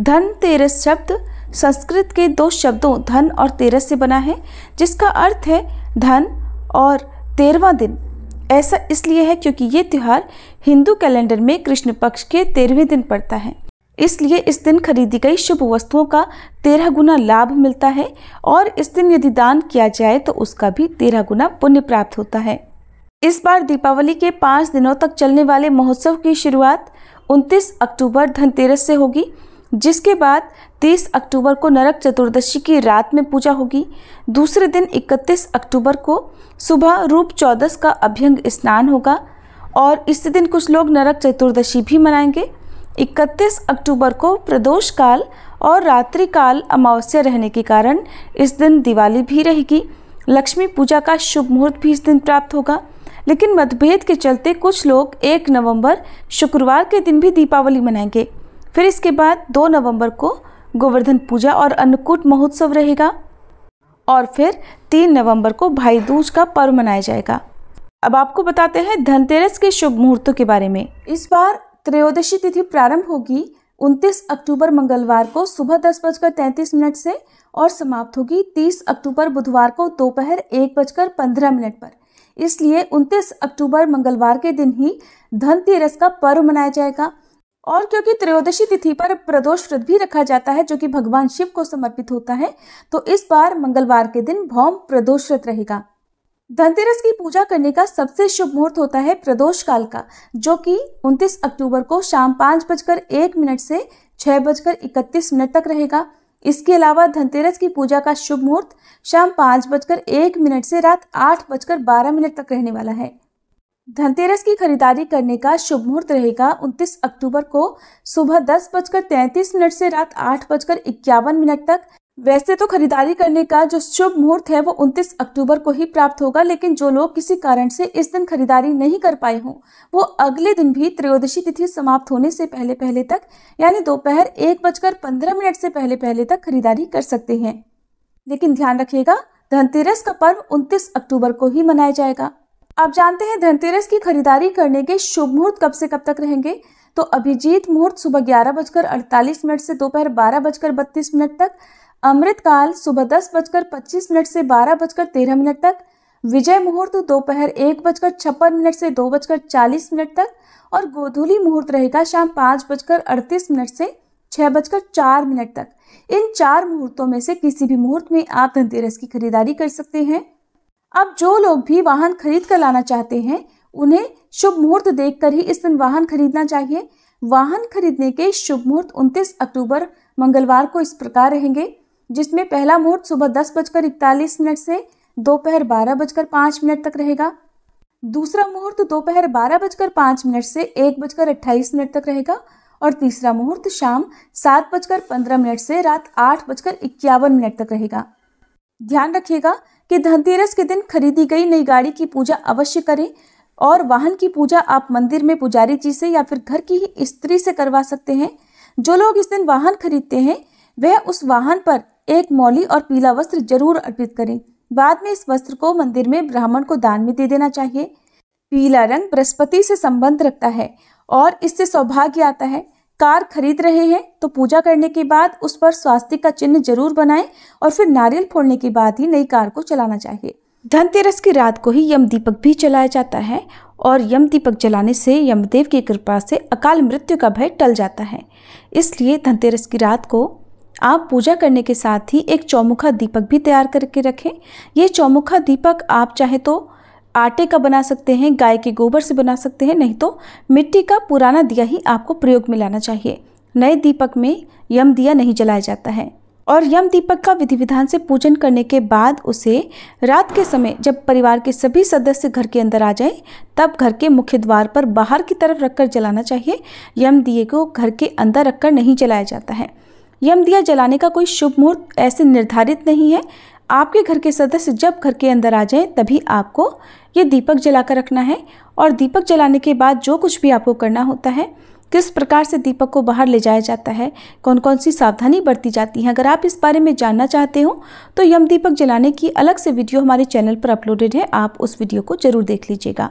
धनतेरस शब्द संस्कृत के दो शब्दों धन और तेरस से बना है, जिसका अर्थ है धन और 13वां दिन। ऐसा इसलिए है क्योंकि ये त्यौहार हिंदू कैलेंडर में कृष्ण पक्ष के 13वें दिन पड़ता है। इसलिए इस दिन खरीदी गई शुभ वस्तुओं का 13 गुना लाभ मिलता है और इस दिन यदि दान किया जाए तो उसका भी 13 गुना पुण्य प्राप्त होता है। इस बार दीपावली के 5 दिनों तक चलने वाले महोत्सव की शुरुआत 29 अक्टूबर धनतेरस से होगी, जिसके बाद 30 अक्टूबर को नरक चतुर्दशी की रात में पूजा होगी। दूसरे दिन 31 अक्टूबर को सुबह रूप चौदस का अभ्यंग स्नान होगा और इस दिन कुछ लोग नरक चतुर्दशी भी मनाएंगे। 31 अक्टूबर को प्रदोष काल और रात्रि काल अमावस्या रहने के कारण इस दिन दिवाली भी रहेगी। लक्ष्मी पूजा का शुभ मुहूर्त भी इस दिन प्राप्त होगा, लेकिन मतभेद के चलते कुछ लोग 1 नवंबर शुक्रवार के दिन भी दीपावली मनाएंगे। फिर इसके बाद 2 नवंबर को गोवर्धन पूजा और अन्नकूट महोत्सव रहेगा और फिर 3 नवंबर को भाई दूज का पर्व मनाया जाएगा। अब आपको बताते हैं धनतेरस के शुभ मुहूर्तों के बारे में। इस बार त्रयोदशी तिथि प्रारंभ होगी 29 अक्टूबर मंगलवार को सुबह 10:33 से और समाप्त होगी 30 अक्टूबर बुधवार को दोपहर 1:15 पर। इसलिए 29 अक्टूबर मंगलवार के दिन ही धनतेरस का पर्व मनाया जाएगा। और क्योंकि त्रयोदशी तिथि पर प्रदोष व्रत भी रखा जाता है जो कि भगवान शिव को समर्पित होता है, तो इस बार मंगलवार के दिन भौम प्रदोष व्रत रहेगा। धनतेरस की पूजा करने का सबसे शुभ मुहूर्त होता है प्रदोष काल का, जो कि 29 अक्टूबर को शाम 5:01 से 6:31 तक रहेगा। इसके अलावा धनतेरस की पूजा का शुभ मुहूर्त शाम 5:01 से रात 8:12 तक रहने वाला है। धनतेरस की खरीदारी करने का शुभ मुहूर्त रहेगा 29 अक्टूबर को सुबह 10:33 से रात 8:51 तक। वैसे तो खरीदारी करने का जो शुभ मुहूर्त है वो 29 अक्टूबर को ही प्राप्त होगा, लेकिन जो लोग किसी कारण से इस दिन खरीदारी नहीं कर पाए हों वो अगले दिन भी त्रयोदशी तिथि समाप्त होने से पहले तक यानी दोपहर 1:15 से पहले तक खरीदारी कर सकते हैं। लेकिन ध्यान रखिएगा, धनतेरस का पर्व 29 अक्टूबर को ही मनाया जाएगा। आप जानते हैं धनतेरस की खरीदारी करने के शुभ मुहूर्त कब से कब तक रहेंगे। तो अभिजीत मुहूर्त सुबह 11:48 से दोपहर 12:32 तक, अमृतकाल सुबह 10:25 से 12:13 तक, विजय मुहूर्त दोपहर 1:56 से 2:40 तक और गोधूली मुहूर्त रहेगा शाम 5:38 से 6:04 तक। इन 4 मुहूर्तों में से किसी भी मुहूर्त में आप धनतेरस की खरीदारी कर सकते हैं। अब जो लोग भी वाहन खरीद कर लाना चाहते हैं उन्हें शुभ मुहूर्त देखकर ही इस दिन वाहन खरीदना चाहिए। वाहन खरीदने के शुभ मुहूर्त 29 अक्टूबर मंगलवार को इस प्रकार रहेंगे, जिसमें पहला मुहूर्त सुबह 10:41 से दोपहर 12:05 तक रहेगा। दूसरा मुहूर्त दोपहर 12:05 से 1:28 तक रहेगा और तीसरा मुहूर्त शाम 7:15 से रात 8:51 तक रहेगा। ध्यान रखिएगा कि धनतेरस के दिन खरीदी गई नई गाड़ी की पूजा अवश्य करें और वाहन की पूजा आप मंदिर में पुजारी जी से या फिर घर की ही स्त्री से करवा सकते हैं। जो लोग इस दिन वाहन खरीदते हैं वह उस वाहन पर एक मौली और पीला वस्त्र जरूर अर्पित करें। बाद में इस वस्त्र को मंदिर में ब्राह्मण को दान में दे देना चाहिए। पीला रंग बृहस्पति से संबंध रखता है और इससे सौभाग्य आता है। कार खरीद रहे हैं तो पूजा करने के बाद उस पर स्वास्तिक का चिन्ह जरूर बनाएं और फिर नारियल फोड़ने के बाद ही नई कार को चलाना चाहिए। धनतेरस की रात को ही यम दीपक भी जलाया जाता है और यम दीपक जलाने से यमदेव की कृपा से अकाल मृत्यु का भय टल जाता है। इसलिए धनतेरस की रात को आप पूजा करने के साथ ही एक चौमुखा दीपक भी तैयार करके रखें। ये चौमुखा दीपक आप चाहे तो आटे का बना सकते हैं, गाय के गोबर से बना सकते हैं, नहीं तो मिट्टी का पुराना दिया ही आपको प्रयोग में लाना चाहिए। नए दीपक में यम दिया नहीं जलाया जाता है और यम दीपक का विधि विधान से पूजन करने के बाद उसे रात के समय जब परिवार के सभी सदस्य घर के अंदर आ जाएं, तब घर के मुख्य द्वार पर बाहर की तरफ रखकर जलाना चाहिए। यम दिए को घर के अंदर रखकर नहीं जलाया जाता है। यम दिया जलाने का कोई शुभ मुहूर्त ऐसे निर्धारित नहीं है। आपके घर के सदस्य जब घर के अंदर आ जाएं तभी आपको ये दीपक जलाकर रखना है और दीपक जलाने के बाद जो कुछ भी आपको करना होता है, किस प्रकार से दीपक को बाहर ले जाया जाता है, कौन कौन सी सावधानी बरती जाती है, अगर आप इस बारे में जानना चाहते हो तो यम दीपक जलाने की अलग से वीडियो हमारे चैनल पर अपलोडेड है, आप उस वीडियो को जरूर देख लीजिएगा।